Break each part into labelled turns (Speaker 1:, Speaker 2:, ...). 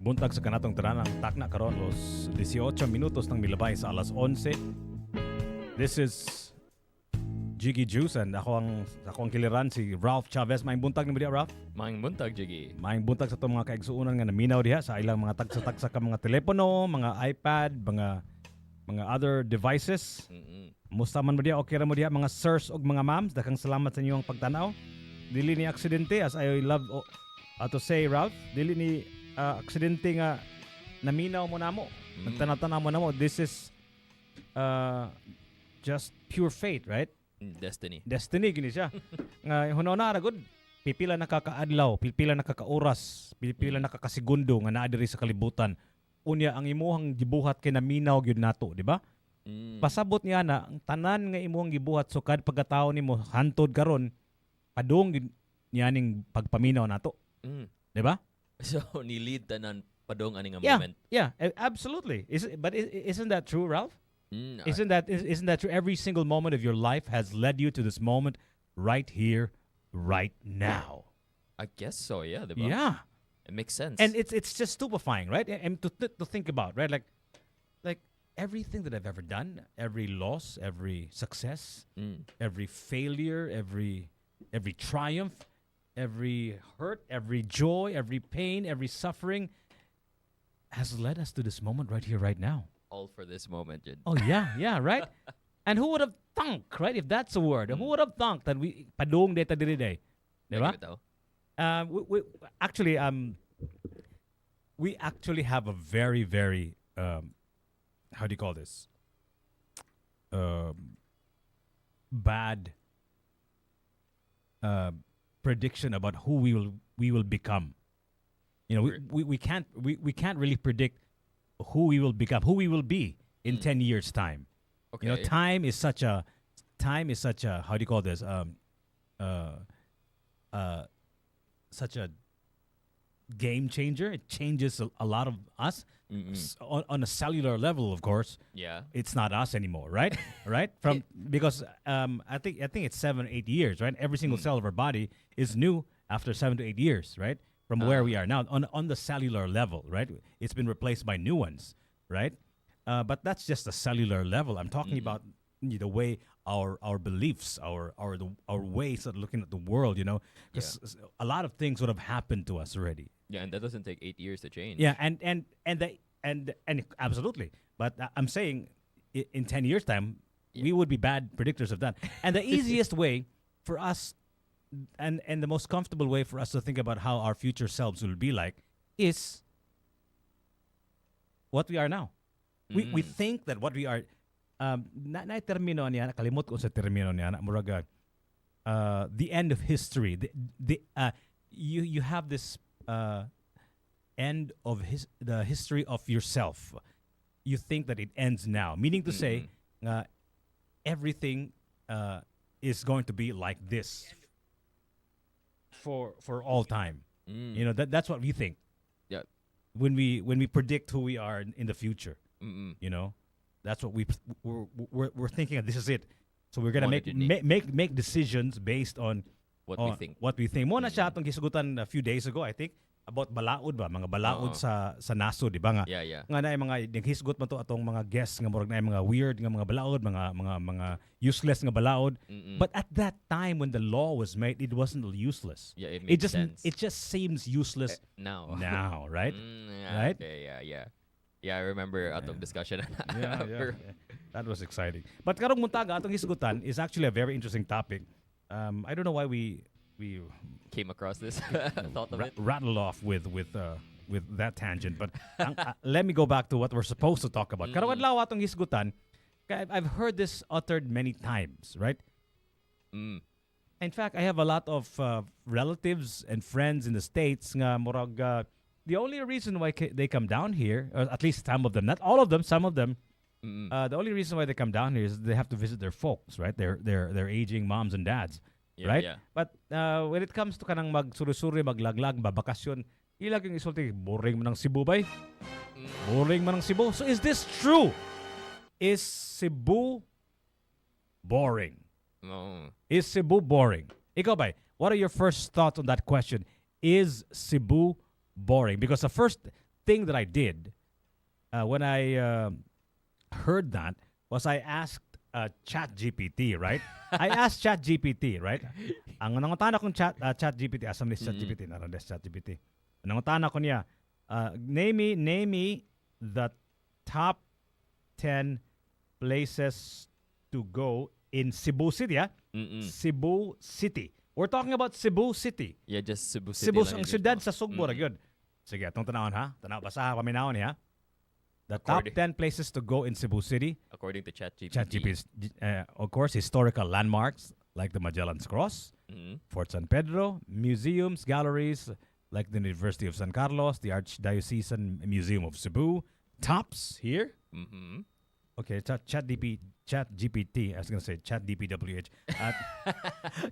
Speaker 1: Buntag sa kanatong tanan takna karon los 18 minutos nang milabay sa alas 11. This is Jiggy Juice and ako ang kiliran si Ralph Chavez. Maayong buntag ni Ralph.
Speaker 2: Maayong buntag, Jiggy.
Speaker 1: Maayong buntag sa itong mga kaigsuunan nga naminaw diha sa ilang mga tagsa-tagsa ka mga telepono, mga iPad, mga other devices. Musta man mo diha, okay ra mo diha mga sirs ug mga ma'ams. Daghang salamat sa inyong pagtanaw. Dili ni aksidente as I love to say, Ralph, dili ni aksidente nga naminaw mo namo. Nagtanaw mo namo. This is just pure fate, right?
Speaker 2: Destiny.
Speaker 1: Destiny gini siya. Nga hunona ra gud. Pipila na kakaadlaw, pipila na kakauras, pipila na kakasegundo nga naa diri sa kalibutan. Unya ang imuhang gibuhat kay naminaw gyud nato, di ba? Pasabot niya na ang tanan nga imuhang gibuhat sukad pagkataon nimo hantod karon padung niya ning pagpaminaw nato. Di ba?
Speaker 2: So ni-lead tanan padong ani nga
Speaker 1: Yeah,
Speaker 2: moment.
Speaker 1: yeah, absolutely. Isn't that true, Ralph? Isn't that true? Every single moment of your life has led you to this moment right here, right now.
Speaker 2: I guess so, yeah, diba?
Speaker 1: Yeah,
Speaker 2: It makes sense.
Speaker 1: and it's just stupefying, right? And to think about, right? Like everything that I've ever done, every loss, every success, every failure, every triumph, every hurt, every joy, every pain, every suffering has led us to this moment right here, right now.
Speaker 2: All for this moment, Jid.
Speaker 1: Oh yeah, right. And who would have thunk, right? If that's a word, who would have thunk that we padung data diri day, di ba? We actually have a very very how do you call this? Bad prediction about who we will become. You know, we can't really predict who we will become, who we will be in 10 years time.
Speaker 2: Okay.
Speaker 1: You know, time is such a how do you call this? Such a game changer. It changes a lot of us on a cellular level, of course.
Speaker 2: Yeah.
Speaker 1: It's not us anymore, right? Right? Because I think it's 7 or 8 years, right? Every single cell of our body is new after 7 to 8 years, right? From where we are now on the cellular level, right? It's been replaced by new ones, right? But that's just the cellular level. I'm talking about the way our beliefs, our ways of looking at the world, you know, because a lot of things would have happened to us already.
Speaker 2: Yeah, and that doesn't take 8 years to change.
Speaker 1: Yeah, and absolutely. But I'm saying in 10 years time, we would be bad predictors of that. And the easiest way for us and the most comfortable way for us to think about how our future selves will be like is what we are now. We think that what we are na termino niya, kalimot ko sa termino niya, muraga the end of history. You have this end of the history of yourself. You think that it ends now, meaning to say everything is going to be like this for all time. You know, that's what we think.
Speaker 2: Yeah.
Speaker 1: When we predict who we are in the future. You know, that's what we're thinking that this is it. So we're gonna make decisions based on
Speaker 2: What we think.
Speaker 1: What we think. Mo na siya atong gisugutan a few days ago, I think, about balaod ba, mga balaod sa naso, di ba nga?
Speaker 2: Yeah.
Speaker 1: Nga na mga naghisgot man to atong mga guests nga murag na mga weird nga mga balaod, mga useless nga balaod. But at that time when the law was made, it wasn't useless.
Speaker 2: Yeah, it makes sense.
Speaker 1: It just seems useless
Speaker 2: Now,
Speaker 1: right? Right?
Speaker 2: Okay, yeah. Yeah, I remember atong discussion.
Speaker 1: Yeah. That was exciting. But karong muntaga atong hisgutan is actually a very interesting topic. I don't know why we
Speaker 2: Came across this, thought of it.
Speaker 1: rattle off with that tangent, but let me go back to what we're supposed to talk about. Karong adlaw atong hisgutan, I've heard this uttered many times, right? In fact, I have a lot of relatives and friends in the States nga murag the only reason why they come down here, or at least some of them, not all of them, some of them, the only reason why they come down here is they have to visit their folks, right? Their aging moms and dads, right?
Speaker 2: Yeah.
Speaker 1: But when it comes to kanang magsuri-suri, maglaglag, babakasyon, ilag yung isulti, boring man ng Cebu bay? Boring man ng Cebu. So is this true? Is Cebu boring?
Speaker 2: No.
Speaker 1: Is Cebu boring? Ikaw bay, what are your first thoughts on that question? Is Cebu boring? Because the thing that I did when I heard that was I asked Chat GPT, right? I asked Chat GPT, right? Ang nangutan akong Chat GPT, asam ni Chat GPT, naroon des Chat GPT. Nangutan ako niya, name me the top 10 places to go in Cebu City, Cebu City. We're talking about Cebu City.
Speaker 2: Yeah, just Cebu City.
Speaker 1: Cebu,
Speaker 2: lang
Speaker 1: ang
Speaker 2: yun
Speaker 1: syudad
Speaker 2: mismo.
Speaker 1: sa Sugbo, yun. Sige, itong tanawon ha. Tanaw, basaha, paminawon niya. The top
Speaker 2: According-
Speaker 1: 10 places to go in Cebu City.
Speaker 2: According to ChatGPT.
Speaker 1: ChatGPT, of course, historical landmarks like the Magellan's Cross, Fort San Pedro, museums, galleries like the University of San Carlos, the Archdiocesan Museum of Cebu, tops here.
Speaker 2: Mm-hmm.
Speaker 1: Okay, ChatGPT, I was going to say ChatDPWH.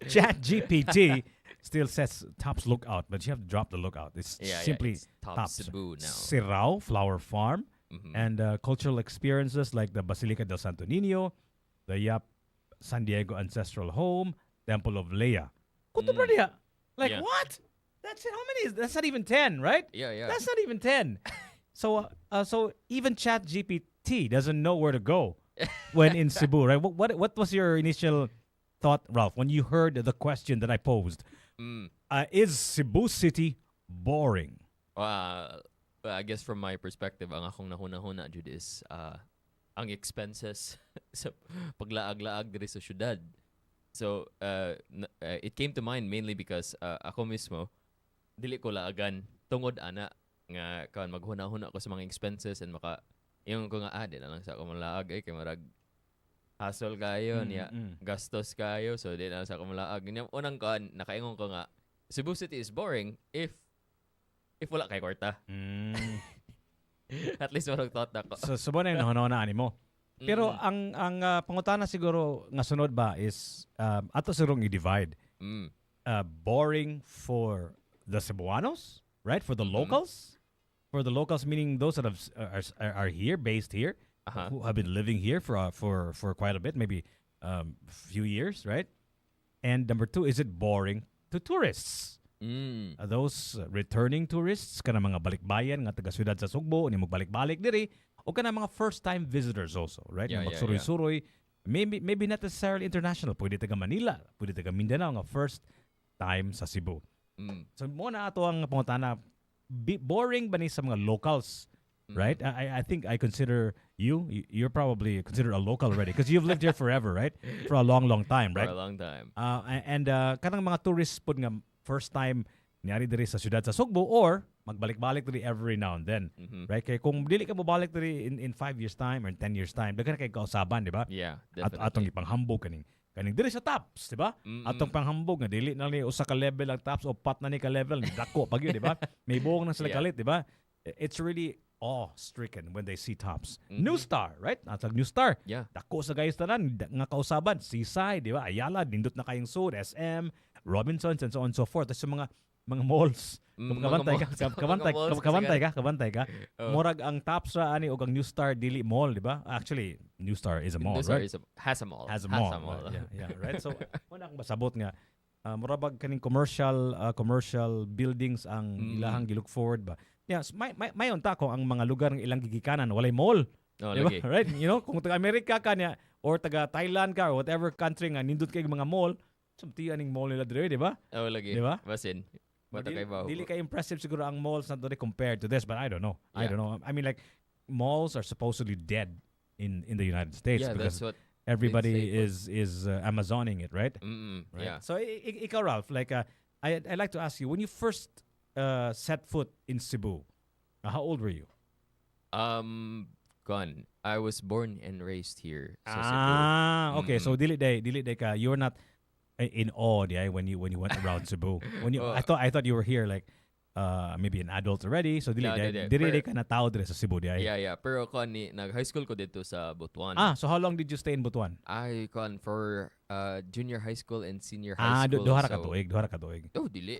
Speaker 1: ChatGPT still says tops lookout, but you have to drop the lookout. It's simply
Speaker 2: it's top
Speaker 1: tops.
Speaker 2: Cebu now.
Speaker 1: Sirao Flower Farm, and cultural experiences like the Basilica del Santo Niño, the Yap San Diego Ancestral Home, Temple of Leia. Kuto niya. Like,
Speaker 2: Yeah.
Speaker 1: what? That's it. How many is that's not even 10, right?
Speaker 2: Yeah.
Speaker 1: That's not even 10. So even ChatGPT doesn't know where to go when in Cebu, right? What was your initial thought, Ralph, when you heard the question that I posed? Is Cebu City boring?
Speaker 2: I guess from my perspective, ang akong nahuna-huna jud is ang expenses sa paglaag-laag diri sa syudad. So it came to mind mainly because ako mismo dili ko laagan tungod ana nga kan maghuna-huna ko sa mga expenses and maka yung ko nga di na lang sa ako malaag kay marag hassle kayo niya gastos kayo so di na lang sa ako malaag nya unang kan nakaingon ko nga Cebu City is boring if wala kay kwarta. At least warag thought ako.
Speaker 1: So subo na yung nahuna-hunaan mo. Pero ang pangutana siguro nga sunod ba is ato siguro i-divide. Boring for the Cebuanos, right? For the locals? For the locals meaning those that are here, based here, who have been living here for quite a bit, maybe few years, right? And number two, is it boring to tourists? Those returning tourists, kana mga balikbayan nga taga siyudad sa Sugbo, ni magbalik-balik diri, o kana mga first-time visitors also, right?
Speaker 2: Yeah,
Speaker 1: Na magsuroy-suroy, maybe not necessarily international, pwede taga Manila, pwede taga Mindanao nga first time sa Cebu. So mo na ato ang pangutana, boring ba ni sa mga locals, right? I think I consider you're probably considered a local already because you've lived here forever, right? For a long time, right?
Speaker 2: For a long time.
Speaker 1: And kanang mga tourists pud nga first time niari diri sa siyudad sa Sugbo or magbalik-balik diri every now and then, right? Kay kung dili ka mobalik diri in 5 years time or in 10 years time, daghan kay kausaban, di ba?
Speaker 2: Yeah, definitely.
Speaker 1: Atong ipanghambog kaning diri sa tops, di ba? Atong panghambog nga dili na ni usa ka level ang tops o pat na ni ka level ni dako pag yun, di ba? May buong na sila kalit, di ba? It's really awe-stricken when they see tops. New Star, right? Atag New Star.
Speaker 2: Yeah.
Speaker 1: Dako sa guys tanan nga kausaban, Seaside, di ba? Ayala, nindot na kayong Sud, SM, Robinsons and so on and so forth. Tapos mga malls. Kabantay ka. Murag ang tops ra ani og ang New Star dili mall, di ba? Actually, New Star is a mall,
Speaker 2: New Star
Speaker 1: right?
Speaker 2: has a mall.
Speaker 1: Has a mall. Yeah, right. So, wala akong basabot nga murabag kaning commercial buildings ang ilahang gilook forward ba. Yeah, so may unta ko ang mga lugar ng ilang gigikanan walay mall.
Speaker 2: Oh,
Speaker 1: diba?
Speaker 2: lagi.
Speaker 1: Right? You know, kung taga Amerika ka niya or taga Thailand ka or whatever country nga nindot kay mga mall, samtiyan ning mall nila dire, di ba?
Speaker 2: Oh, lagi.
Speaker 1: Diba?
Speaker 2: Basin.
Speaker 1: Dili ka impressive siguro ang malls na doon compared to this, but I don't know.
Speaker 2: Yeah.
Speaker 1: I mean, like, malls are supposedly dead in the United States
Speaker 2: Yeah,
Speaker 1: because
Speaker 2: that's what
Speaker 1: everybody
Speaker 2: they say,
Speaker 1: is Amazoning it, right? Right?
Speaker 2: Yeah.
Speaker 1: So, ikaw, Ralph, like, I'd like to ask you, when you first set foot in Cebu, how old were you?
Speaker 2: Gone. I was born and raised here. Sa
Speaker 1: Ah, okay. So dili day ka. You're not in awe, yeah, when you went around Cebu. When you, I thought you were here like maybe an adult already. So dili day ka na tao dire sa Cebu, yeah.
Speaker 2: Yeah. Pero kon ni nag-high school ko dito sa Butuan.
Speaker 1: So how long did you stay in Butuan?
Speaker 2: I kon for junior high school and senior high school.
Speaker 1: Duha ra ka tuig.
Speaker 2: Oh, dili.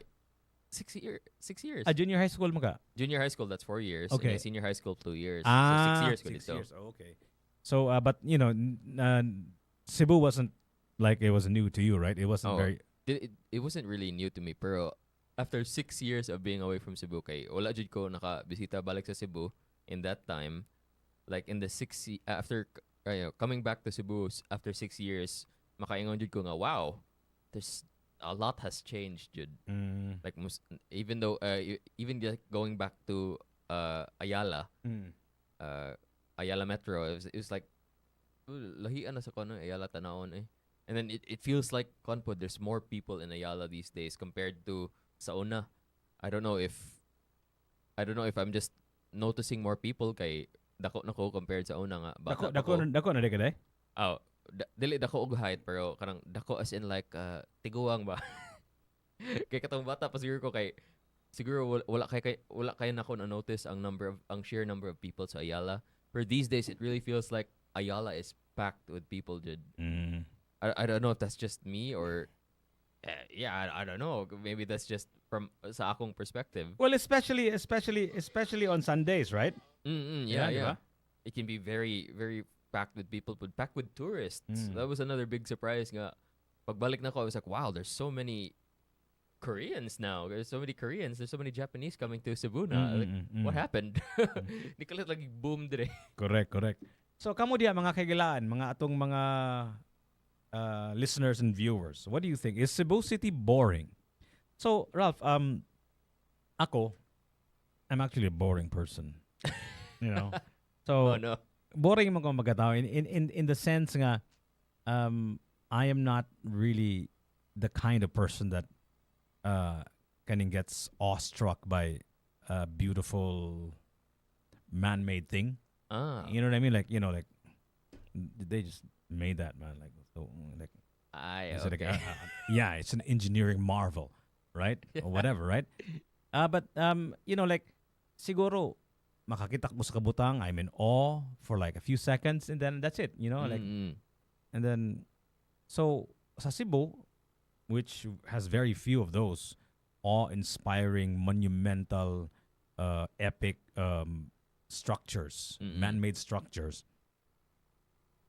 Speaker 2: 6 years.
Speaker 1: Junior high school mo ka?
Speaker 2: Junior high school, that's 4 years.
Speaker 1: Okay.
Speaker 2: And senior high school, 2 years. So 6 years ko
Speaker 1: 6
Speaker 2: dito.
Speaker 1: years. Oh, okay. So, but you know, Cebu wasn't like it was new to you, right? It wasn't very.
Speaker 2: It wasn't really new to me, pero after 6 years of being away from Cebu, kay wala jud ko nakabisita balik sa Cebu in that time. Like in the after coming back to Cebu after 6 years, makaingon jud ko nga wow, there's a lot has changed jud. Like even though even just going back to Ayala, Ayala Metro, it was like lahian na sa kono Ayala tanawon eh. And then it feels like Conpo, there's more people in Ayala these days compared to sa una. I don't know if I'm just noticing more people kay dako na ko compared sa una nga.
Speaker 1: Dako na di ka day?
Speaker 2: Oh, dili dako og height pero kanang dako as in like tiguang ba. Kay katong bata pa siguro ko kay siguro wala kay nako na notice ang sheer number of people sa Ayala. But these days it really feels like Ayala is packed with people, dude. I don't know if that's just me or I don't know. Maybe that's just from sa akong perspective.
Speaker 1: Well, especially on Sundays, right?
Speaker 2: Yeah.
Speaker 1: Diba?
Speaker 2: It can be very, very packed with people, but packed with tourists. That was another big surprise nga. Pagbalik na ko, I was like, wow, there's so many Koreans now. There's so many Koreans. There's so many Japanese coming to Cebu na. What happened? Di ka lagi boom dire.
Speaker 1: Correct. So, kamo diya mga kaigilaan, mga atong mga listeners and viewers, what do you think? Is Cebu City boring? So, Ralph, ako, I'm actually a boring person. You know? So,
Speaker 2: Oh no.
Speaker 1: boring mo kung magkatao in the sense nga I am not really the kind of person that kind of gets awestruck by a beautiful man-made thing. You know what I mean? Like, like they just made that, man. Like, so, like,
Speaker 2: Okay.
Speaker 1: yeah, it's an engineering marvel, right? Or whatever, right? But like, siguro, makakita ko sa kabutang, I'm in awe for like a few seconds, and then that's it, like, and then, so, sa Cebu, which has very few of those awe-inspiring, monumental, epic structures, man-made structures,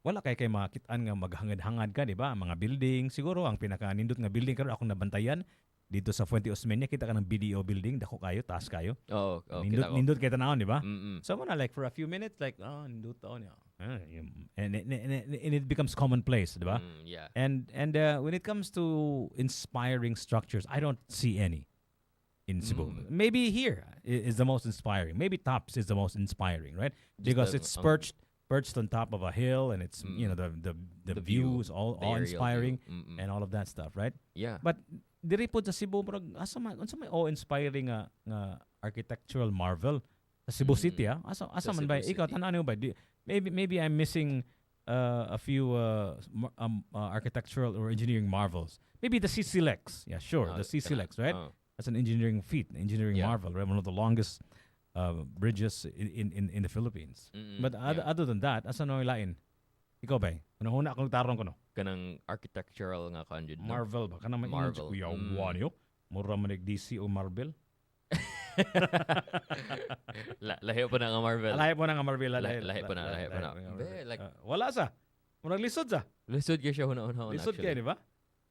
Speaker 1: wala kay makitaan nga maghangad-hangad ka, di ba? Mga building, siguro ang pinaka-nindot nga building karon akong nabantayan dito sa Fuente Osmeña, kita ka ng BDO building, dako kayo, taas kayo.
Speaker 2: Oh,
Speaker 1: nindot kay tanawon, di ba?
Speaker 2: Mm-mm.
Speaker 1: So muna like for a few minutes like, nindot taon niya. And it becomes commonplace, di ba?
Speaker 2: Yeah.
Speaker 1: And when it comes to inspiring structures, I don't see any in Cebu. Maybe here is the most inspiring. Maybe Tops is the most inspiring, right? Because it's perched on top of a hill, and it's the view is all awe-inspiring and all of that stuff, right?
Speaker 2: Yeah.
Speaker 1: But diri po sa Cebu, asa may awe-inspiring nga architectural marvel sa Cebu City, asa man ba? Ikaw tanaan ba? Maybe I'm missing a few architectural or engineering marvels. Maybe the CCLEX. Yeah, sure, the CCLEX, right? That's an engineering feat, engineering marvel, right? One of the longest bridges in the Philippines. But other than that, asa no ilain? Ikaw ba? Una akong tarong ko no.
Speaker 2: Kanang architectural nga kanjud. No?
Speaker 1: Marvel ba? Kanang
Speaker 2: Marvel.
Speaker 1: Kuya yo. Mura man DC o Marvel.
Speaker 2: Lahi pa na nga Marvel.
Speaker 1: Lahi po na nga Marvel.
Speaker 2: Lahi pa na. Like,
Speaker 1: wala sa. Murag lisod sa.
Speaker 2: lisod kaya siya huna-huna.
Speaker 1: Lisod kayo, di ba?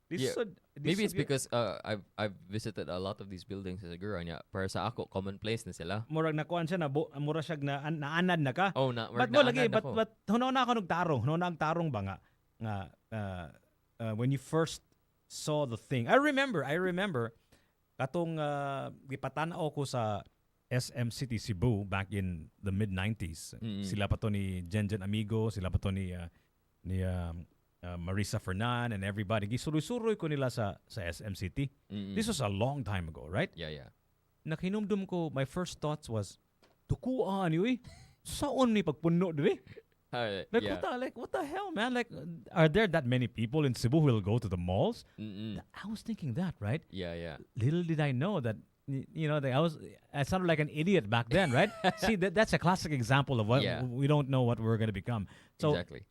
Speaker 1: Lisod.
Speaker 2: Maybe it's because I've visited a lot of these buildings sa siguro niya. Para sa ako, commonplace na sila.
Speaker 1: Murag nakuan siya, mura siya naanad na ka.
Speaker 2: Oh,
Speaker 1: but mo lagi, but huna ako nagtarong. Huna ang tarong ba nga when you first saw the thing. I remember katong gipatanaw ko sa SM City Cebu back in the mid-90s. Sila pa to ni Jenjen Amigo, sila pa to ni Marisa Fernan and everybody. Gisuroy-suroy ko nila sa SM City. This was a long time ago, right?
Speaker 2: Yeah.
Speaker 1: Nakinumdum ko, my first thoughts was, tukuan yun eh. Saan ni pagpuno diri? What the hell, man? Like, are there that many people in Cebu who will go to the malls? I was thinking that, right?
Speaker 2: Yeah.
Speaker 1: Little did I know that, I sounded like an idiot back then, right? See, that's a classic example of what we don't know what we're going to become. So,
Speaker 2: exactly.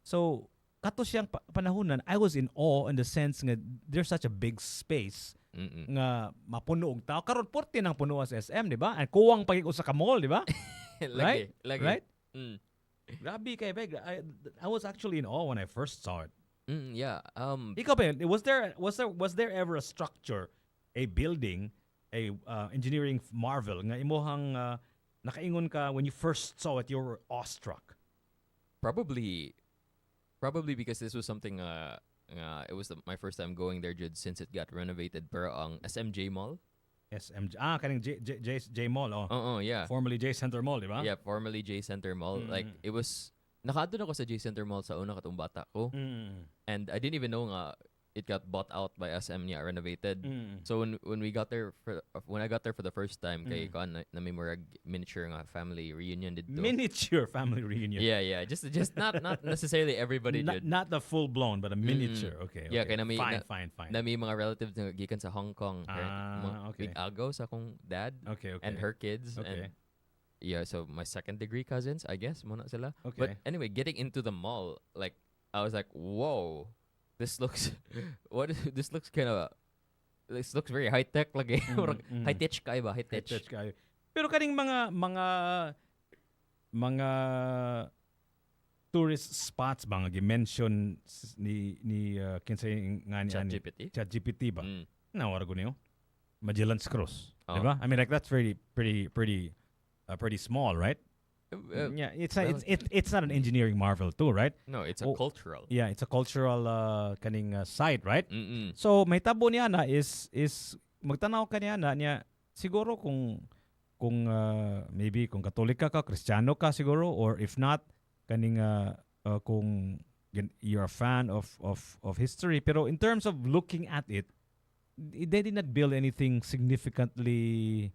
Speaker 1: So kato siyang panahunan, I was in awe in the sense nga there's such a big space nga mapuno og tao. Karon 40 nang puno sa SM, di ba? And kuwang pagig usa ka mall, di ba?
Speaker 2: Lagi.
Speaker 1: Right? Grabe kay beg. I was actually in awe when I first saw it.
Speaker 2: Yeah.
Speaker 1: Ikaw ba, was there ever a structure a building, a engineering marvel nga imuhang nakaingon ka when you first saw it, you were awestruck?
Speaker 2: Probably because this was something it was my first time going there, Jude, since it got renovated. Pero ang SMJ Mall.
Speaker 1: SMJ. Kaning J Mall. Oh.
Speaker 2: Yeah.
Speaker 1: Formerly J Center Mall, di ba?
Speaker 2: Yeah, formerly J Center Mall. Like, it was, nakaadun ako sa J Center Mall sa una katong bata ko. And I didn't even know nga it got bought out by SM niya, renovated. So when we got there when I got there for the first time, kay kon na may murag miniature nga family reunion dito.
Speaker 1: Miniature family reunion.
Speaker 2: Yeah. Just not necessarily everybody did.
Speaker 1: Not the full blown, but a miniature. Okay.
Speaker 2: Yeah, kaya
Speaker 1: fine.
Speaker 2: Na may mga relatives na gikan sa Hong Kong.
Speaker 1: Okay.
Speaker 2: Big agaw sa akong dad.
Speaker 1: Okay.
Speaker 2: And her kids.
Speaker 1: Okay.
Speaker 2: And yeah, so my second degree cousins, I guess, muna sila.
Speaker 1: Okay.
Speaker 2: But anyway, getting into the mall, like, I was like, whoa, this looks this looks very high tech, like high tech kayo ba? High tech
Speaker 1: kayo. Pero kaning mga tourist spots ba nga gi-mention ni kinsay nga ni ChatGPT ba? Nawara ko niyo. Magellan's Cross, diba? I mean, like, that's pretty small, right? Yeah, it's not an engineering marvel too, right?
Speaker 2: No, it's a cultural.
Speaker 1: Yeah, it's a cultural kaning site, right?
Speaker 2: Mm-mm.
Speaker 1: So may tabo niya na is magtanaw ka niya siguro kung maybe kung Katolika ka, Kristiyano ka siguro, or if not kaning kung you're a fan of history, pero in terms of looking at it, they did not build anything significantly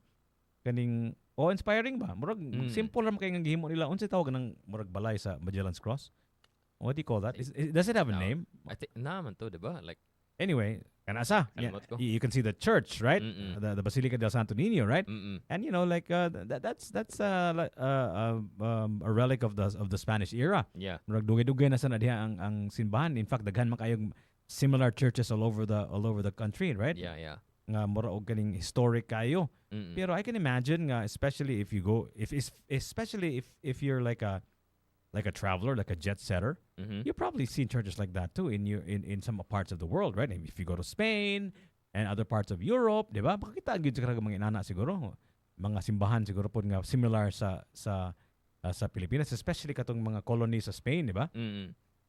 Speaker 1: kaning inspiring ba? Murag simple ram kay nga gihimo nila. Unsay tawag ng murag balay sa Magellan's Cross? What do you call that? Does it have a name?
Speaker 2: I think naman to, diba? Like,
Speaker 1: anyway, kanasa. Yeah, you can see the church, right? The Basilica del Santo Niño, right? And you know, like that's a relic of the Spanish era.
Speaker 2: Yeah.
Speaker 1: Murag dugay-dugay na sa diha ang simbahan. In fact, daghan man kayong similar churches all over the country, right?
Speaker 2: Yeah.
Speaker 1: Nga mura og kaning historic kayo. Pero I can imagine nga, especially if you go especially if you're like a traveler, like a jet setter, you've probably seen churches like that too in some parts of the world, right? If you go to Spain and other parts of Europe, di ba? Makita gyud sa mga inana siguro. Mga simbahan siguro po nga similar sa Pilipinas, especially katong mga colony sa Spain, di ba?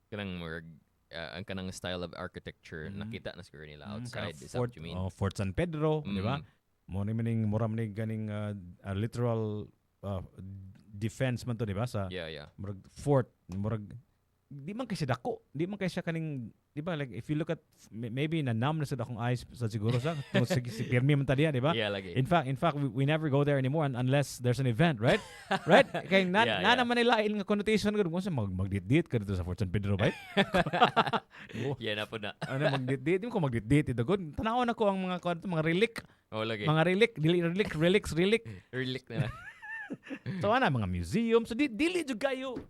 Speaker 2: Kanang more ang kanang style of architecture nakita na siguro nila outside. Is that what you mean?
Speaker 1: Fort San Pedro, di ba? Mura maning ganing literal defense man to, di ba? Sa murag fort, murag di man kay siya dako, di man kay siya kaning, di ba, like if you look at maybe na nam na sa akong eyes sa siguro sa si Pirmi man tadiya, di ba?
Speaker 2: Yeah, like
Speaker 1: in fact we never go there anymore unless there's an event, right? Right? Kay na naman nila nga connotation gud kung sa magdit-dit ka dito sa Fort San Pedro, right?
Speaker 2: Yeah, na po na.
Speaker 1: Ano magdit-dit, di ko magdit-dit ito gud. Tanawon ako ang mga relic.
Speaker 2: Lagi.
Speaker 1: Mga relic
Speaker 2: na.
Speaker 1: So ana mga museum, so dili jud kayo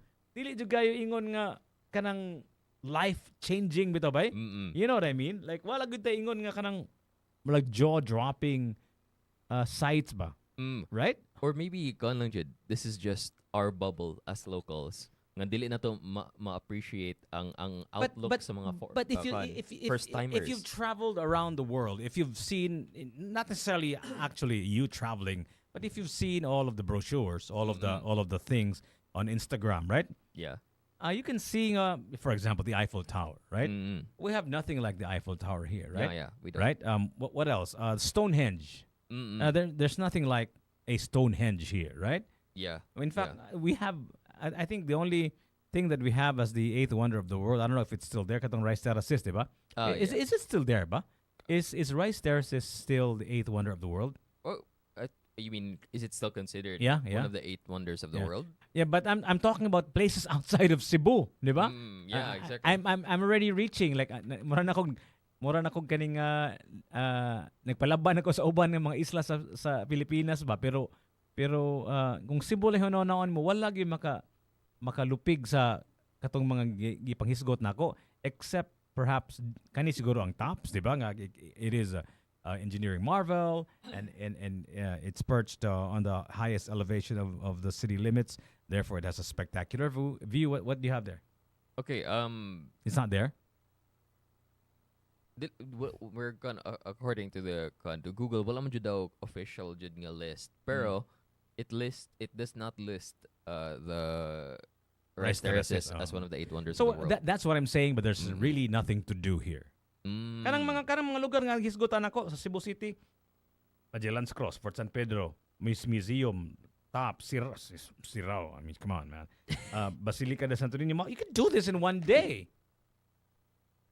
Speaker 1: ingon nga kanang life-changing bitaw bay? You know what I mean? Like wala gud ta ingon nga kanang like jaw-dropping sites ba? Right?
Speaker 2: Or maybe gan lang jud, this is just our bubble as locals. Nga dili na to ma-appreciate ang outlook sa mga first timers.
Speaker 1: If you've traveled around the world, if you've seen, not necessarily actually you traveling, but if you've seen all of the brochures, all of the things on Instagram, right?
Speaker 2: Yeah.
Speaker 1: You can see, for example, the Eiffel Tower, right? We have nothing like the Eiffel Tower here, right?
Speaker 2: Yeah, we don't.
Speaker 1: Right? What else? Stonehenge. There's nothing like a Stonehenge here, right?
Speaker 2: Yeah.
Speaker 1: In fact, we have. I think the only thing that we have as the eighth wonder of the world, I don't know if it's still there, katong Rice Terraces, diba? Is it still there, ba? Is Rice Terraces still the eighth wonder of the world?
Speaker 2: Oh, you mean, is it still considered one of the eight wonders of the world?
Speaker 1: Yeah, but I'm talking about places outside of Cebu, diba?
Speaker 2: Yeah, exactly.
Speaker 1: I'm already reaching, like, mura na kong kaning nagpalaban ako sa uban ng mga isla sa Pilipinas ba, pero kung Cebu lang hinunaon mo, wala gyud makalupig sa katong mga gipanghisgot nako, except perhaps kani siguro ang tops, di ba? Nga it is a engineering marvel and it's perched on the highest elevation of the city limits. Therefore, it has a spectacular view. What do you have there?
Speaker 2: Okay,
Speaker 1: it's not there.
Speaker 2: we're gonna according to the to Google, wala man jud daw official jud nga list. Pero it does not list the rice
Speaker 1: Rice terraces.
Speaker 2: terraces as one of the eight wonders
Speaker 1: So
Speaker 2: of the world.
Speaker 1: that's what I'm saying, but there's
Speaker 2: Mm.
Speaker 1: really nothing to do here. Kanang mga lugar nga hisgutan ako sa Cebu City, Magellan's Cross, Fort San Pedro, Museum, Top, Sirao. I mean, come on, man. Basilica de Santo Niño. You can do this in one day.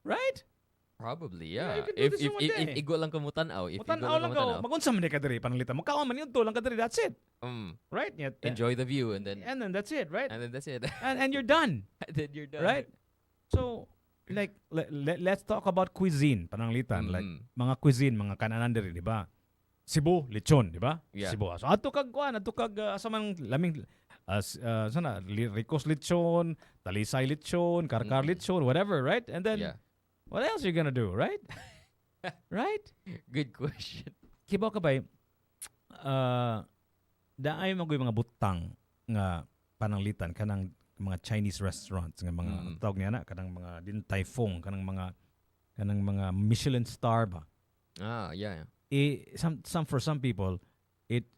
Speaker 1: Right?
Speaker 2: Probably,
Speaker 1: Yeah, you
Speaker 2: yeah.
Speaker 1: can do this in one day.
Speaker 2: If igo lang ka mo tanaw, if igo
Speaker 1: Mutanaw
Speaker 2: lang
Speaker 1: lang
Speaker 2: ka mo
Speaker 1: ko. Magunsa man ka diri pananglitan. Makaon man yun to lang ka diri. That's it. Right? Yeah,
Speaker 2: enjoy the view and then
Speaker 1: that's it, right?
Speaker 2: and then that's it.
Speaker 1: And you're done.
Speaker 2: And then you're done.
Speaker 1: Right? So, like, let's talk about cuisine, pananglitan. Like, mga cuisine, mga kananan diri, di ba? Cebu, lechon, di ba?
Speaker 2: Yeah.
Speaker 1: Cebu. So, ato kag asa man laming, sana, Ricos lechon, Talisay lechon, Karkar lechon, whatever, right? And then,
Speaker 2: Yeah.
Speaker 1: what else are you gonna do, right? Right?
Speaker 2: Good question.
Speaker 1: Kibaw ka ba, daay magoy mga butang nga pananglitan kanang mga Chinese restaurants nga mga tawag niya na kanang mga Din Tai Fung kanang mga Michelin star ba.
Speaker 2: Yeah.
Speaker 1: For some people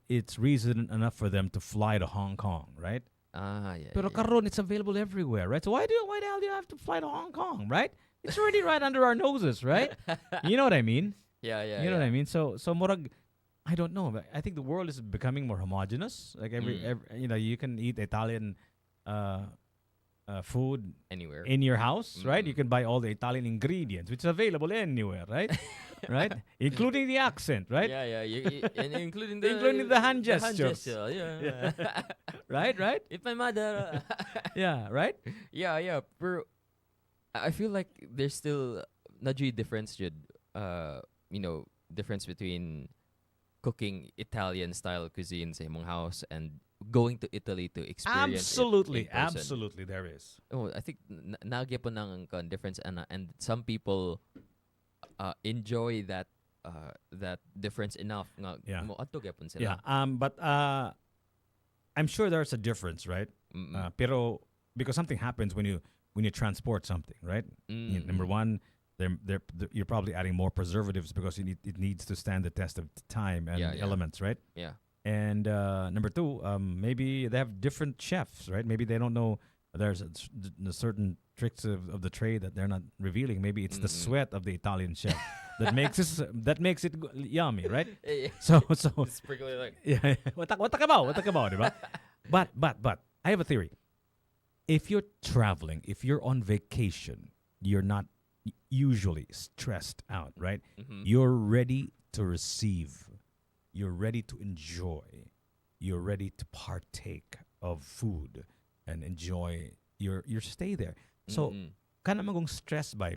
Speaker 1: it's reason enough for them to fly to Hong Kong, right?
Speaker 2: Yeah.
Speaker 1: Pero
Speaker 2: yeah.
Speaker 1: karon it's available everywhere, right? So why the hell do you have to fly to Hong Kong, right? It's already right under our noses, right? You know what I mean?
Speaker 2: Yeah.
Speaker 1: You know what I mean? So murag, I don't know. But I think the world is becoming more homogenous. Like every you can eat Italian food
Speaker 2: Anywhere.
Speaker 1: in your house, right? You can buy all the Italian ingredients, which is available anywhere, right? Right? Including the accent, right?
Speaker 2: Yeah. And including
Speaker 1: the hand gestures.
Speaker 2: Yeah.
Speaker 1: Right?
Speaker 2: If my mother.
Speaker 1: Yeah, right?
Speaker 2: Yeah. Pero I feel like there's still nadji difference, Jud. Difference between cooking Italian style cuisine sa imong house and going to Italy to experience
Speaker 1: Absolutely,
Speaker 2: it in person.
Speaker 1: absolutely, there is.
Speaker 2: Oh, I think nagyapon ng difference and some people enjoy that difference enough nga
Speaker 1: Yeah.
Speaker 2: mo adto gyapon sila.
Speaker 1: Yeah. But I'm sure there's a difference, right? Pero because something happens when you transport something, right? Number one, you're probably adding more preservatives because it needs to stand the test of time and
Speaker 2: Yeah.
Speaker 1: elements, right?
Speaker 2: Yeah.
Speaker 1: And number two, maybe they have different chefs, right? Maybe they don't know there's certain tricks of the trade that they're not revealing. Maybe it's the sweat of the Italian chef that makes it yummy, right? So
Speaker 2: Sprinkle like
Speaker 1: yeah, what talk about, diba? But I have a theory. If you're traveling, if you're on vacation, you're not usually stressed out, right? You're ready to receive. You're ready to enjoy. You're ready to partake of food and enjoy your stay there. So, kana magong stress by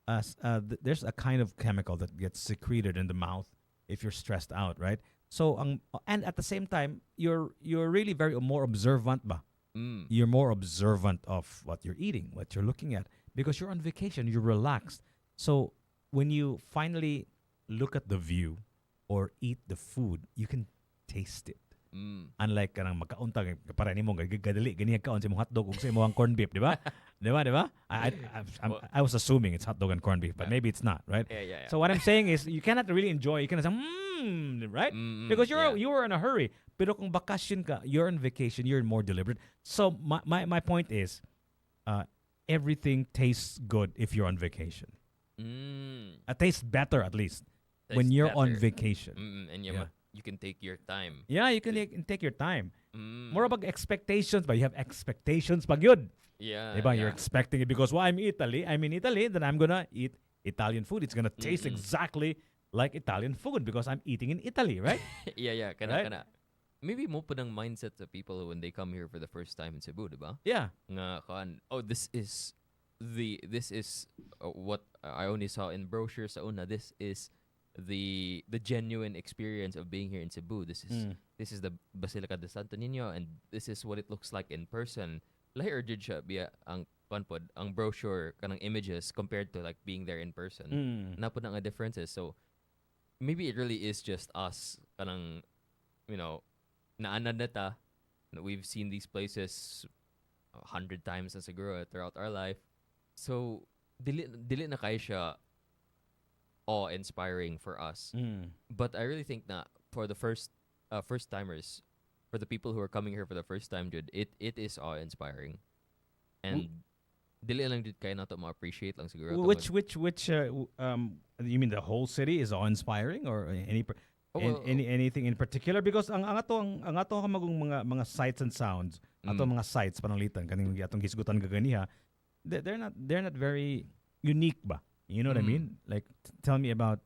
Speaker 1: there's a kind of chemical that gets secreted in the mouth if you're stressed out, right? So, and at the same time, you're really very more observant ba? You're more observant of what you're eating, what you're looking at, because you're on vacation, you're relaxed. So when you finally look at the view or eat the food, you can taste it. Unlike kanang magkaunta para nimo gadali gani kaon sa imong hotdog ug sa imong corned beef, di ba? Di ba? I was assuming it's hot dog and corned beef, but maybe it's not, right?
Speaker 2: Yeah.
Speaker 1: So what I'm saying is you cannot really enjoy. You cannot say right? Because you were in a hurry. Pero kung bakasyon ka, you're on vacation, you're more deliberate. So my point is everything tastes good if you're on vacation. It tastes better at least when you're on vacation.
Speaker 2: And you can take your time.
Speaker 1: Yeah, you can take your time. More about expectations, but you have expectations pag yun.
Speaker 2: Yeah.
Speaker 1: Diba? You're expecting it because I'm in Italy, then I'm gonna eat Italian food. It's gonna taste exactly like Italian food because I'm eating in Italy, right?
Speaker 2: Yeah.
Speaker 1: Right?
Speaker 2: Kana. Maybe mo pa ng mindset sa people when they come here for the first time in Cebu, diba?
Speaker 1: Yeah.
Speaker 2: Nga kan, this is what I only saw in brochures sa una. This is the genuine experience of being here in Cebu. This is the Basilica de Santo Niño, and this is what it looks like in person. Laher jud siya biya ang panpod ang brochure kanang images compared to like being there in person. Napod nga differences. So maybe it really is just us kanang naanad na ta. We've seen these places 100 times na siguro throughout our life. So dili na kay siya awe-inspiring for us. But I really think that for the first timers, for the people who are coming here for the first time, Jude, it is awe-inspiring. And dili lang jud kay nato ma-appreciate lang siguro
Speaker 1: Which you mean the whole city is awe-inspiring or anything in particular? Because ang ato magong mga sights and sounds, ato mga sights pananglitan kaning atong hisgutan gaganiha, they're not very unique ba? You know what I mean? Like tell me about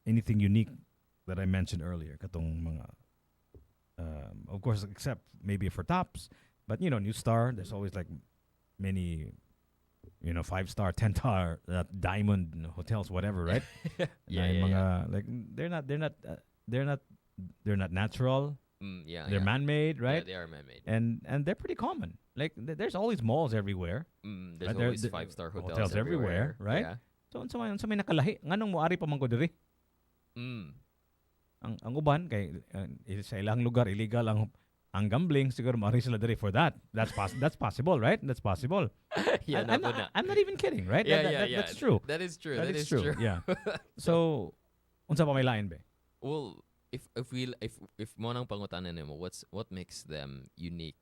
Speaker 1: anything unique that I mentioned earlier katong mga of course except maybe for tops. But New Star, there's always like many, 5-star, 10-star, diamond hotels, whatever, right?
Speaker 2: Yeah.
Speaker 1: Like they're not natural. They're man-made, right?
Speaker 2: Yeah, they are man-made.
Speaker 1: And they're pretty common. Like there's always malls everywhere.
Speaker 2: There's
Speaker 1: right?
Speaker 2: always 5-star hotels
Speaker 1: everywhere, right?
Speaker 2: Yeah.
Speaker 1: So unsa may nakalahi, nganong moari pa man ko diri? Ang uban kay sa ilang lugar illegal ang gambling, siguro maari sila diri for that. That's possible, right? That's possible.
Speaker 2: Yeah,
Speaker 1: I'm not even kidding, right?
Speaker 2: Yeah.
Speaker 1: That's true.
Speaker 2: That is true.
Speaker 1: That is true. Yeah. So, unsa pa may lain be?
Speaker 2: Well, if mo nang pangutanan nimo, what makes them unique?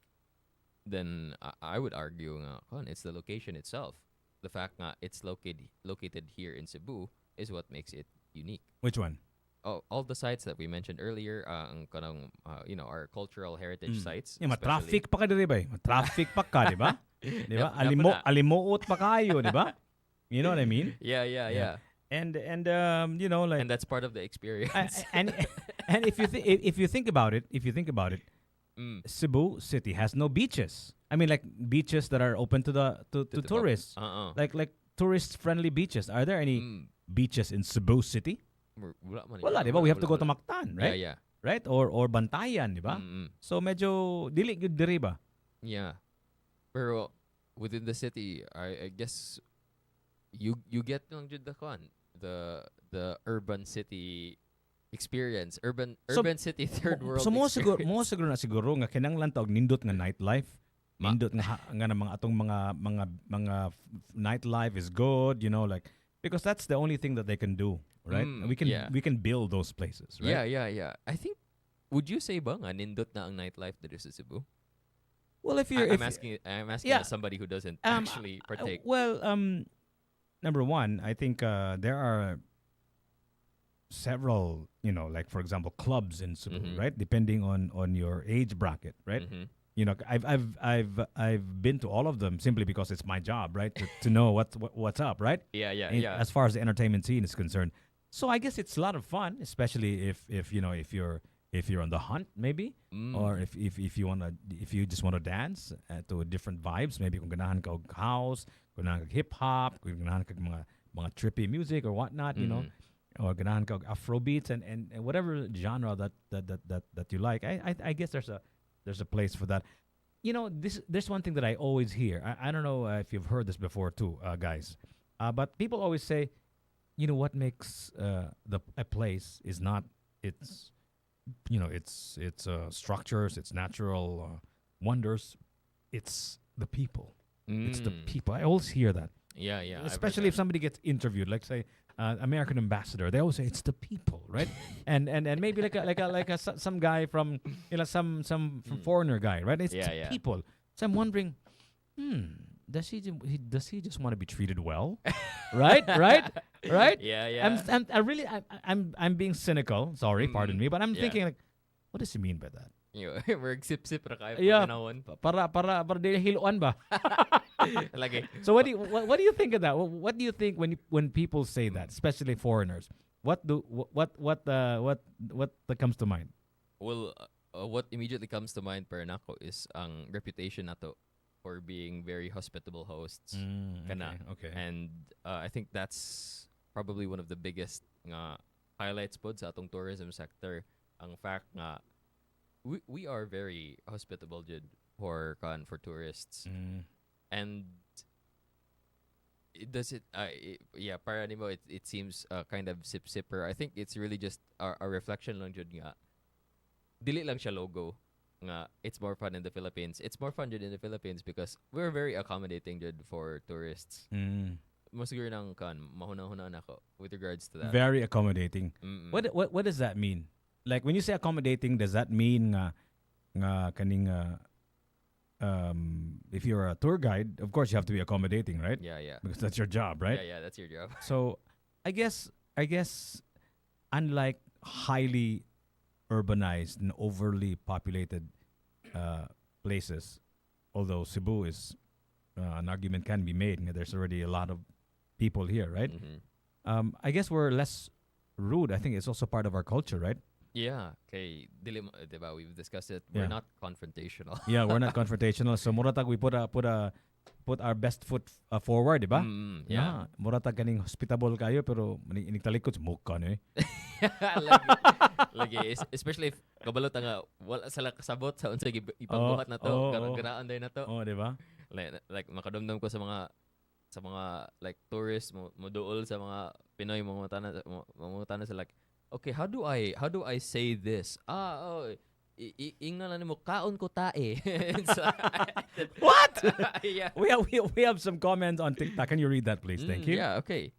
Speaker 2: Then I would argue it's the location itself. The fact that it's located here in Cebu is what makes it unique.
Speaker 1: Which one?
Speaker 2: All the sites that we mentioned earlier, ang kanang our cultural heritage sites.
Speaker 1: Yeah, traffic pa ka diri ba? Traffic pa ka, di ba? Di ba? Alimuot pa kayo, di ba? You know what I mean?
Speaker 2: Yeah.
Speaker 1: And like,
Speaker 2: and that's part of the experience.
Speaker 1: and if you think about it, Cebu City has no beaches. I mean, like beaches that are open to tourists. Like tourist friendly beaches. Are there any beaches in Cebu City? Wala, di ba? We have to go to Mactan, right?
Speaker 2: Yeah.
Speaker 1: Right? Or Bantayan, di ba? So medyo dili gyud diri ba?
Speaker 2: Yeah. Pero within the city, I guess you get lang jud the urban city experience, urban city third world.
Speaker 1: So mo siguro nga kinahanglan ta og nindot nga nightlife. Nindot nga mga atong mga nightlife is good, like because that's the only thing that they can do. Right? We can build those places, right?
Speaker 2: Yeah. I think would you say ba nga nindot na ang nightlife dito sa Cebu?
Speaker 1: Well,
Speaker 2: I'm asking as somebody who doesn't actually partake.
Speaker 1: Number one, I think there are several, like for example, clubs in Cebu, right? Depending on your age bracket, right? I've been to all of them simply because it's my job, right? To know what's up, right?
Speaker 2: Yeah.
Speaker 1: As far as the entertainment scene is concerned, so I guess it's a lot of fun, especially if you're on the hunt, maybe, or if you just want to dance to different vibes, maybe kung ganahan ka og house, kung ganahan ka hip hop, kung ganahan ka mga trippy music or whatnot, or ganahan ka og Afro beats and whatever genre that you like. I guess there's a place for that. There's one thing that I always hear. I don't know if you've heard this before too, guys, but people always say, what makes a place is not its structures, its natural wonders. It's the people. It's the people. I always hear that.
Speaker 2: Yeah.
Speaker 1: Especially if somebody gets interviewed, like say American ambassador, they always say it's the people, right? and maybe some guy from some foreigner guy, right? It's the people. So I'm wondering, does he just want to be treated well, right?
Speaker 2: Yeah.
Speaker 1: I'm being cynical. Sorry, pardon me, but I'm thinking like, what does he mean by that?
Speaker 2: We're sip ra kayo
Speaker 1: para dili hiluan ba?
Speaker 2: Lagi.
Speaker 1: So what do you think of that? What do you think when people say that, especially foreigners? What comes to mind?
Speaker 2: Well, what immediately comes to mind per nako is ang reputation nato for being very hospitable hosts.
Speaker 1: Okay.
Speaker 2: And I think that's probably one of the biggest highlights pod sa atong tourism sector. Ang fact nga we are very hospitable jud for tourists. And para nimo it seems kind of sip-sipper. I think it's really just a reflection lang jud nga dili lang siya logo nga it's more fun in the Philippines. It's more fun jud in the Philippines because we're very accommodating jud for tourists. mo siguro ng kan mahuna-huna na ako with regards to that.
Speaker 1: Very accommodating.
Speaker 2: Mm-mm.
Speaker 1: What does that mean? Like when you say accommodating, does that mean nga kaning if you're a tour guide, of course you have to be accommodating, right?
Speaker 2: Yeah.
Speaker 1: Because that's your job, right?
Speaker 2: Yeah, that's your job.
Speaker 1: So I guess unlike highly urbanized and overly populated places, although Cebu is an argument can be made. There's already a lot of people here, right?
Speaker 2: Mm-hmm.
Speaker 1: I guess we're less rude. I think it's also part of our culture, right?
Speaker 2: Yeah, okay. Diba, we've discussed it.
Speaker 1: Yeah.
Speaker 2: We're not confrontational.
Speaker 1: Yeah, we're not confrontational. So muratag we put our best foot forward, diba?
Speaker 2: Yeah.
Speaker 1: Muratag kaning hospitable kayo pero inigtalikod mukha no eh.
Speaker 2: lagi, especially if kabalot nga wala sila kasabot sa unsay ipagbuhat na to, garaan day na to.
Speaker 1: Oh, diba?
Speaker 2: Like makadumdum ko sa mga like tourists mo duol sa mga Pinoy mga mutana sa like, okay, how do I say this? Ingnan na mo kaon ko tae.
Speaker 1: What?
Speaker 2: Yeah.
Speaker 1: We have some comments on TikTok. Can you read that, please? Thank you.
Speaker 2: Yeah, okay.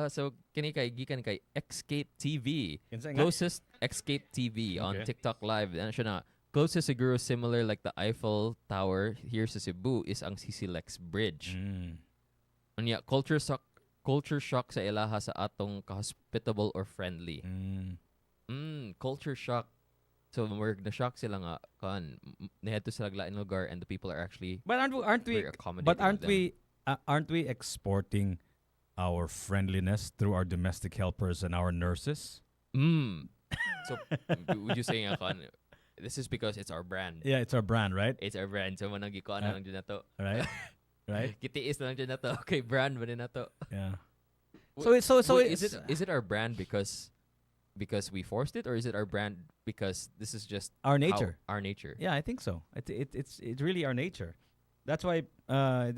Speaker 2: So kini kay gikan kay Escape TV.
Speaker 1: Kinsa nga?
Speaker 2: Closest Escape TV on
Speaker 1: Okay.
Speaker 2: TikTok live. Ano siya na? Closest siguro similar like the Eiffel Tower here sa Cebu is ang CC Bridge. Anya culture shock sa ilaha sa atong ka-hospitable or friendly. Culture shock. So na shock sila nga kan nahadto sila lain lugar and the people are actually
Speaker 1: But aren't we
Speaker 2: very accommodating.
Speaker 1: But
Speaker 2: of them.
Speaker 1: aren't we exporting our friendliness through our domestic helpers and our nurses?
Speaker 2: So would you say nga kan this is because it's our brand.
Speaker 1: Yeah, it's our brand, right?
Speaker 2: It's our brand. So manang gikuan na lang dyan na to.
Speaker 1: Right? Right?
Speaker 2: Kitiis na lang dyan na to. Okay, brand ba din na to?
Speaker 1: Yeah.
Speaker 2: Wait,
Speaker 1: So
Speaker 2: is it our brand because we forced it, or is it our brand because this is just
Speaker 1: our nature?
Speaker 2: Our nature.
Speaker 1: Yeah, I think so. It's really our nature. That's why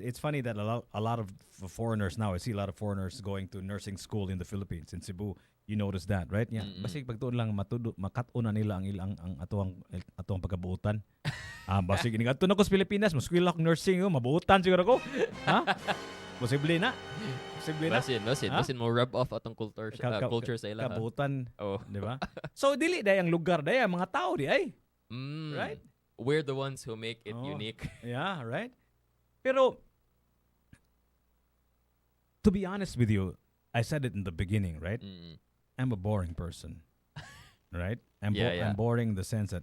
Speaker 1: it's funny that a lot of foreigners now. I see a lot of foreigners going to nursing school in the Philippines, in Cebu. You notice that, right? Yeah. Basig pagtuon lang makatuon na nila ang ilang ang atuang pagkabuutan. Basig ini adto na ko sa Pilipinas, muskwil ako nursing, mabuutan siguro ko. Ha? Posible na.
Speaker 2: Basin mo rub off atong culture sa ila.
Speaker 1: Kabuutan,
Speaker 2: Oh.
Speaker 1: di ba? So dili day ang lugar day ang mga tao di ay. Right?
Speaker 2: We're the ones who make it unique.
Speaker 1: Yeah, right? Pero to be honest with you, I said it in the beginning, right? I'm a boring person. Right? I'm boring in the sense that,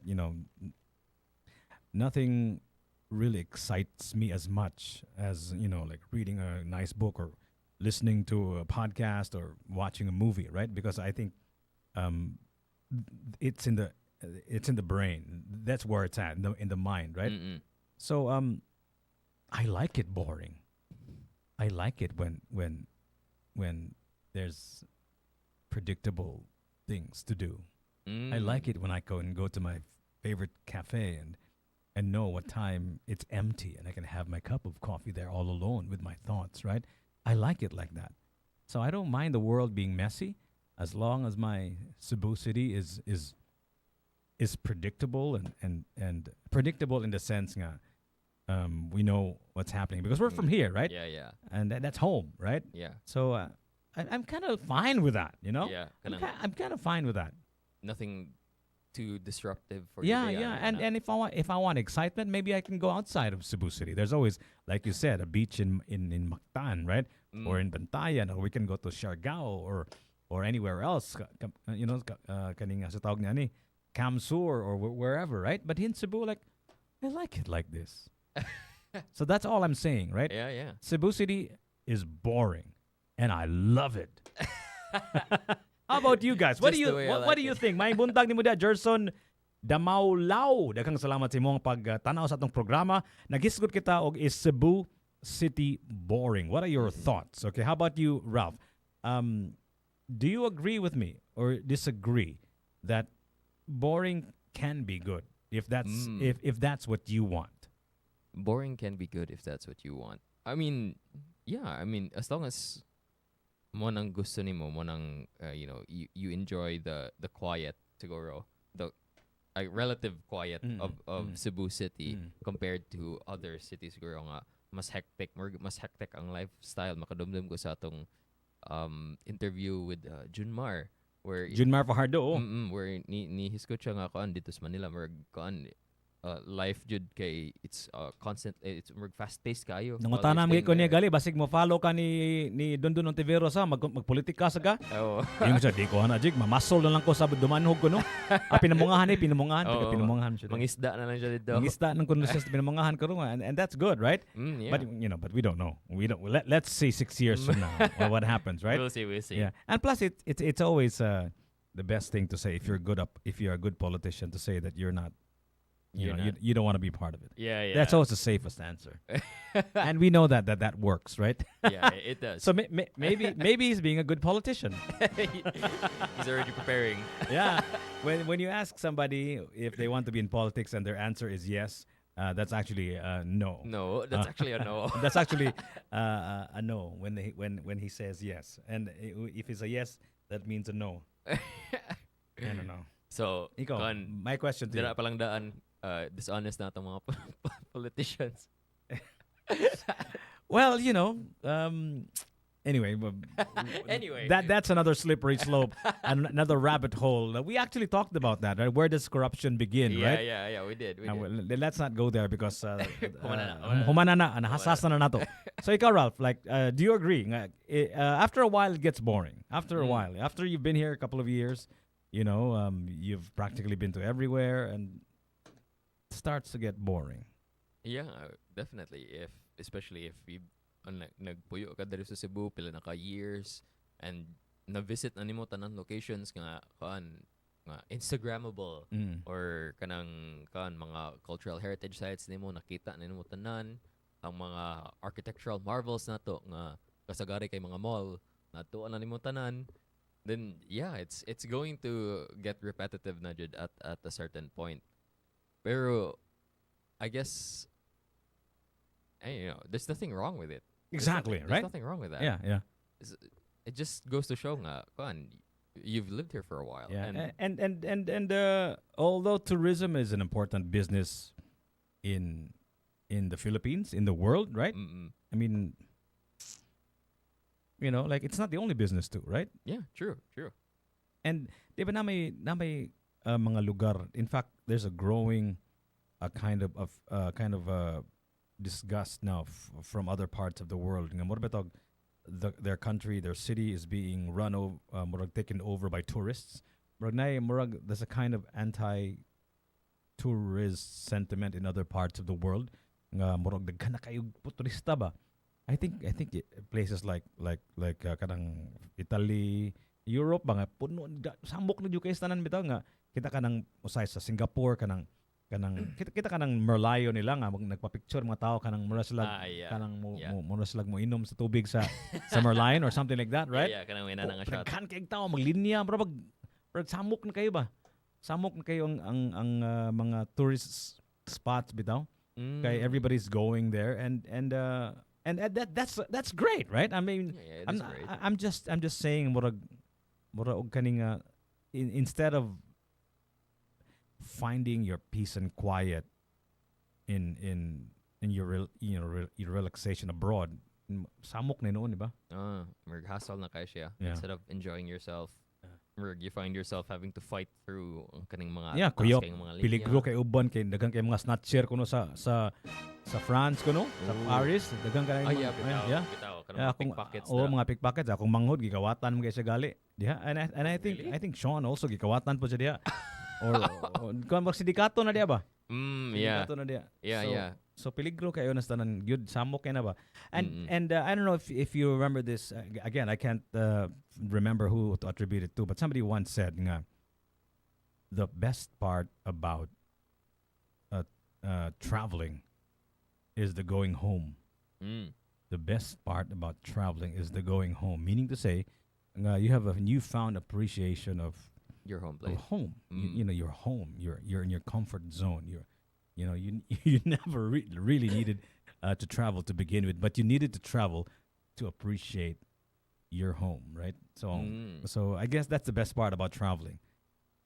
Speaker 1: nothing really excites me as much as, like reading a nice book or listening to a podcast or watching a movie, right? Because I think it's in the brain. That's where it's at, in the mind, right? So I like it boring. I like it when there's predictable things to do. I like it when I go to my favorite cafe and know what time it's empty and I can have my cup of coffee there all alone with my thoughts, right? I like it like that. So I don't mind the world being messy as long as my Cebu city is predictable and predictable in the sense nga we know what's happening because we're from here, right?
Speaker 2: Yeah.
Speaker 1: And that's home, right?
Speaker 2: Yeah.
Speaker 1: So I'm kind of fine with that,
Speaker 2: Yeah.
Speaker 1: I'm kind of fine with that.
Speaker 2: Nothing too disruptive for
Speaker 1: Yeah,
Speaker 2: your day.
Speaker 1: yeah. And if I want excitement, maybe I can go outside of Cebu City. There's always, like you said, a beach in Mactan, right? Or in Bantayan, or we can go to Siargao or anywhere else. Kaning sa tawag niya ni Kamsur or wherever, right? But in Cebu, like I like it like this. So that's all I'm saying, right?
Speaker 2: Yeah.
Speaker 1: Cebu City is boring, and I love it. How about you guys? What do you think? May buntag ni mo da, Jerson Damaulaw. Daghang salamat sa imong pagtanaw sa atong programa. Naghisgot kita og is Cebu City boring? What are your thoughts? Okay, how about you, Ralph? Do you agree with me or disagree that boring can be good if that's what you want?
Speaker 2: Boring can be good if that's what you want. I mean, yeah. I mean, as long as mo nang gusto nimo, mo nang you enjoy the quiet siguro, the relative quiet of Cebu City compared to other cities siguro nga mas hectic, mas hectic ang lifestyle. Makadumdum ko sa atong interview with Junmar where
Speaker 1: Junmar Fajardo, oh.
Speaker 2: where ni hisgot siya nga kuan dito sa Manila murag kuan life jud kay it's constant it's murag fast paced kayo.
Speaker 1: Nangutana mo ko niya gali basig mo follow ka ni Dondon Ontiveros sa magpolitika sa ka.
Speaker 2: Oo.
Speaker 1: Yung sa di ko na jig mamasol na lang ko sa dumanhog ko no. Pinamungahan
Speaker 2: Oo.
Speaker 1: pinamungahan siya.
Speaker 2: Mangisda na lang siya dito.
Speaker 1: Mangisda nang kun sa pinamungahan ko ro and that's good, right?
Speaker 2: Yeah.
Speaker 1: But we don't know. Let's say 6 years from now what happens, right?
Speaker 2: We'll see.
Speaker 1: Yeah. And plus it's always the best thing to say if you're a good politician to say that you're not you don't want to be part of it.
Speaker 2: Yeah.
Speaker 1: That's always the safest answer. And we know that works, right?
Speaker 2: Yeah, it does.
Speaker 1: So maybe he's being a good politician.
Speaker 2: He's already preparing.
Speaker 1: Yeah. When you ask somebody if they want to be in politics and their answer is yes, that's actually no.
Speaker 2: No, that's actually a no.
Speaker 1: That's actually a no when he says yes. And if it's a yes, that means a no. I don't know.
Speaker 2: So,
Speaker 1: Ikaw, my question to you.
Speaker 2: Dira palang daan dishonest na itong mga politicians.
Speaker 1: Well, anyway,
Speaker 2: Anyway.
Speaker 1: that's another slippery slope, another rabbit hole. We actually talked about that, right? Where does corruption begin, right?
Speaker 2: Yeah, we did.
Speaker 1: Let's not go there because
Speaker 2: Humana
Speaker 1: humana na, nahasasa na nato. So ikaw, Ralph, do you agree? After a while, it gets boring. After a while, after you've been here a couple of years, you've practically been to everywhere, and it starts to get boring.
Speaker 2: Yeah, definitely. Especially if you nagpuyo ka diri sa Cebu pila na ka years and na-visit na nimo tanang locations nga Instagrammable or kanang mga cultural heritage sites nimo nakita na nimo tanan ang mga architectural marvels nato nga kasagari kay mga mall nato na nimo tanan. Then yeah, it's going to get repetitive na jud at a certain point. Pero I guess there's nothing wrong with it.
Speaker 1: Exactly,
Speaker 2: there's
Speaker 1: right?
Speaker 2: nothing wrong with that.
Speaker 1: Yeah.
Speaker 2: It just goes to show nga, you've lived here for a while.
Speaker 1: Yeah. And although tourism is an important business in the Philippines, in the world, right? I mean, it's not the only business too, right?
Speaker 2: Yeah, true.
Speaker 1: And di ba na may mga lugar. In fact, there's a growing kind of disgust now from other parts of the world. Nga mura ba their country, their city is being taken over by tourists. There's a kind of anti-tourist sentiment in other parts of the world. Nga murag daghan na kayo turista ba? I think places like kanang Italy, Europe ba nga puno samok na jud kay tanan bitaw nga kita kanang usay sa Singapore kanang kita kanang merlion nila nga nagpa-picture mga tao kanang mura sila mura sila mo inom sa tubig sa merlion or something like that, right?
Speaker 2: Yeah, kanang may na nga shot.
Speaker 1: Kan kay tao maglinya mura samok na kayo ba? Samok na kayo ang mga tourist spots bitaw. Kay everybody's going there and that's great, right? I mean,
Speaker 2: great.
Speaker 1: I'm just saying mura og kaning instead of finding your peace and quiet in your relaxation abroad, samok na noon, di ba?
Speaker 2: Hassle na kayo siya.
Speaker 1: Yeah.
Speaker 2: Instead of enjoying yourself, you find yourself having to fight through ang kaning mga
Speaker 1: kuyo
Speaker 2: mga linya.
Speaker 1: peligro kay uban kay daghang kay mga snatcher kuno sa France kuno sa Paris daghang kay
Speaker 2: bitaw kanang pickpockets
Speaker 1: mga pickpockets akong manghod gikawatan mo kay siya gali diha and I think
Speaker 2: Really?
Speaker 1: I think Sean also gikawatan po siya diha or kuan ba sindikato na diha ba sindikato na diha so peligro kayo na tanan gyud samok kay na ba and I don't know if you remember this again I can't remember who to attribute it to, but somebody once said nga the best part about traveling is the going home. The best part about traveling is the going home, meaning to say you have a newfound appreciation of
Speaker 2: your home place.
Speaker 1: Home. Your home. You're in your comfort zone. You never really needed to travel to begin with, but you needed to travel to appreciate your home, right? So I guess that's the best part about traveling,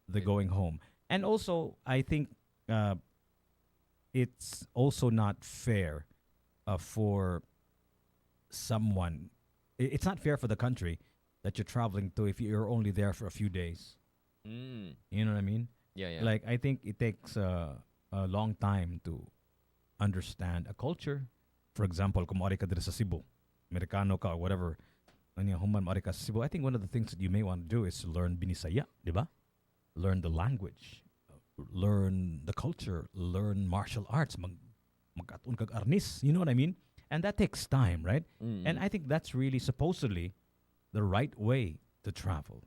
Speaker 1: the going home. And also, I think it's also not fair for someone. It's not fair for the country that you're traveling to if you're only there for a few days.
Speaker 2: Mm.
Speaker 1: You know what I mean?
Speaker 2: Yeah, yeah.
Speaker 1: Like I think it takes a long time to understand a culture. For example, kung mari ka dito sa Cebu, Amerikano ka or whatever, ano human mari ka sa Cebu, I think one of the things that you may want to do is to learn Binisaya, di ba? Learn the language, learn the culture, learn martial arts, magkatun kag arnis, you know what I mean? And that takes time, right? And I think that's really supposedly the right way to travel.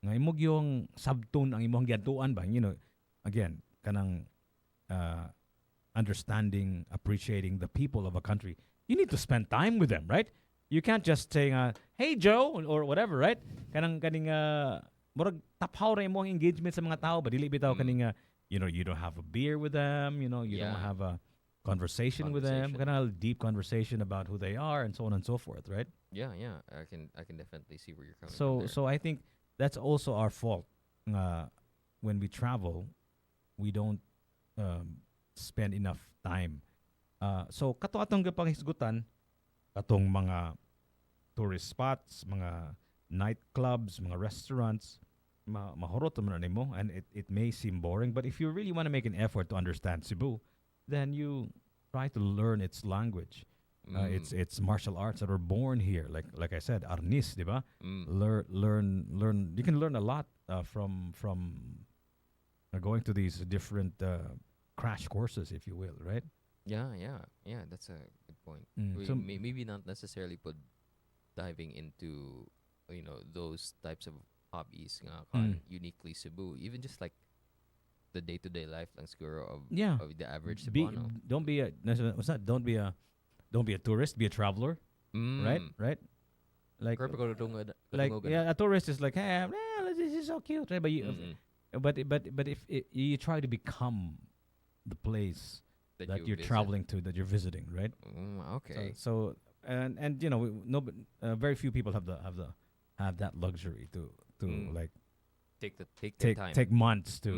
Speaker 1: Nga imong yung sabtun ang imong giadtuan ba, you know, again, kanang understanding, appreciating the people of a country. You need to spend time with them, right? You can't just say, "Hey Joe," or whatever, right? Kaning murag taphaw ra imong engagement sa mga tao, ba dili bitaw kaning you know, you don't have a beer with them, you know, you don't have a conversation with them, kind of deep conversation about who they are and so on and so forth, right?
Speaker 2: Yeah, yeah. I can definitely see where you're coming from
Speaker 1: So
Speaker 2: there.
Speaker 1: so I think that's also our fault. When we travel, we don't spend enough time. So kato atong gapanghisgutan katong mga tourist spots, mga nightclubs, mga restaurants, mahurot man nimo, and it may seem boring, but if you really want to make an effort to understand Cebu, then you try to learn its language. It's martial arts that are born here. Like I said, arnis, di ba? Learn. You can learn a lot from going to these different crash courses, if you will, right?
Speaker 2: Yeah, yeah, yeah. That's a good point.
Speaker 1: So
Speaker 2: Maybe not necessarily put diving into those types of hobbies nga uniquely Cebu. Even just like the day-to-day life lang siguro of the average Cebuano.
Speaker 1: Don't be a what's that? Don't be a tourist. Be a traveler, right? Right. Like a tourist is like, hey, this is so cute, right? But if you try to become the place that you're traveling to, that you're visiting, right?
Speaker 2: Okay.
Speaker 1: So and you know, very few people have that luxury to like take months to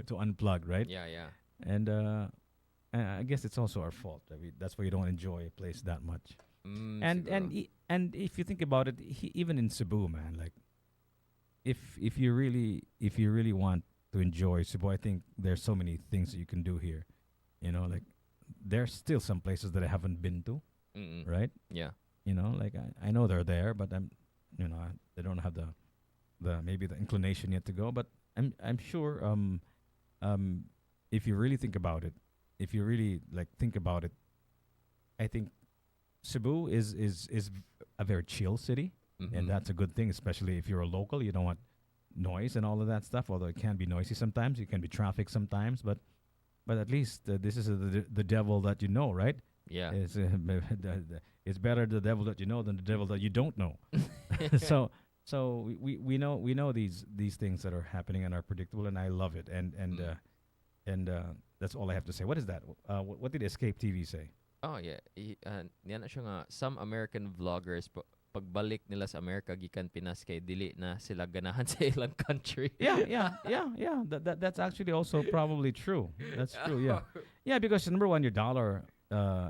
Speaker 1: to unplug, right?
Speaker 2: Yeah, yeah.
Speaker 1: And I guess it's also our fault. I mean, that's why you don't enjoy a place that much. And if you think about it, even in Cebu, man, like if you really want to enjoy Cebu, I think there's so many things that you can do here. You know, like there's still some places that I haven't been to, right?
Speaker 2: Yeah.
Speaker 1: You know, like I know they're there, but they don't have the maybe the inclination yet to go. But I'm sure if you really think about it, I think Cebu is a very chill city, and that's a good thing, especially if you're a local. You don't want noise and all of that stuff. Although it can be noisy sometimes, it can be traffic sometimes, but at least this is the devil that you know, right?
Speaker 2: Yeah.
Speaker 1: It's better the devil that you know than the devil that you don't know. So we know these things that are happening and are predictable, and I love it. And that's all I have to say. What is that? What did Escape TV say?
Speaker 2: Oh yeah. Yan na siya nga, some American vloggers pagbalik nila sa Amerika gikan Pinas kay dili na sila ganahan sa ilang country.
Speaker 1: Yeah. That's actually also probably true. That's true. Yeah. Yeah, because number one, your dollar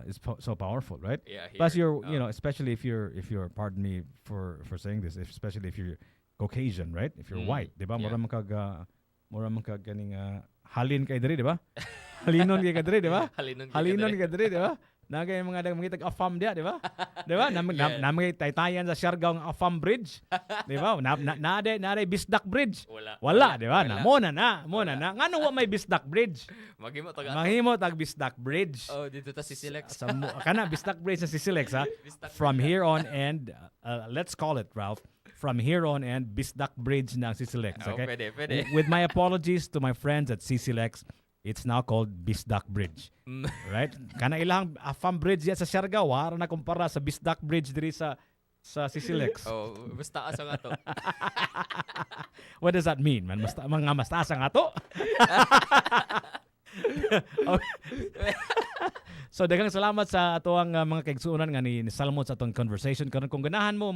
Speaker 1: is so powerful, right?
Speaker 2: Yeah.
Speaker 1: Plus, you're especially if you're pardon me for saying this, especially if you're Caucasian, right? If you're white, diba?
Speaker 2: Yeah.
Speaker 1: Mura man kag ganing halin kay diri, diba? Halinon kay diri, diba? Halinon kay diri, diba? Nagay mga tag afam dia, di ba? Di ba? Namay taytayan sa Siargao ng Afam Bridge. Di ba? Nade Bisdak Bridge. Wala, di ba? Muna na. Ngano wa may Bisdak Bridge? Maghimo tag Bisdak Bridge.
Speaker 2: Oh, dito ta Sisilex.
Speaker 1: Kana Bisdak Bridge sa Sisilex, ha? From here on and let's call it, Ralph. From here on and Bisdak Bridge na Sisilex, okay?
Speaker 2: Pwede.
Speaker 1: With my apologies to my friends at Sisilex, it's now called Bisdak Bridge. Right? Kana ilang Afam Bridge yan sa Siargao, wala na kumpara sa Bisdak Bridge diri sa Sisilex.
Speaker 2: Oh, basta asa nga to.
Speaker 1: What does that mean, man? Mga mastasa nga to? So daghang salamat sa atuang mga kaigsuonan nga ni Salmot sa atong conversation karon. Kung ganahan mo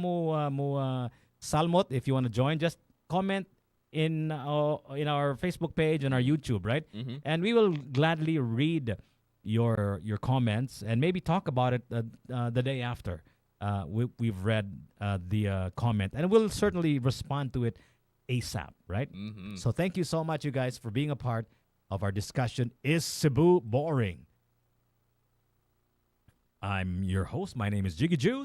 Speaker 1: Salmot, if you want to join, just comment in our Facebook page and our YouTube, right? And we will gladly read your comments and maybe talk about it the day after we've read the comment, and we'll certainly respond to it ASAP, right? So thank you so much, you guys, for being a part of our discussion. Is Cebu boring? I'm your host. My name is Jiggy Juice.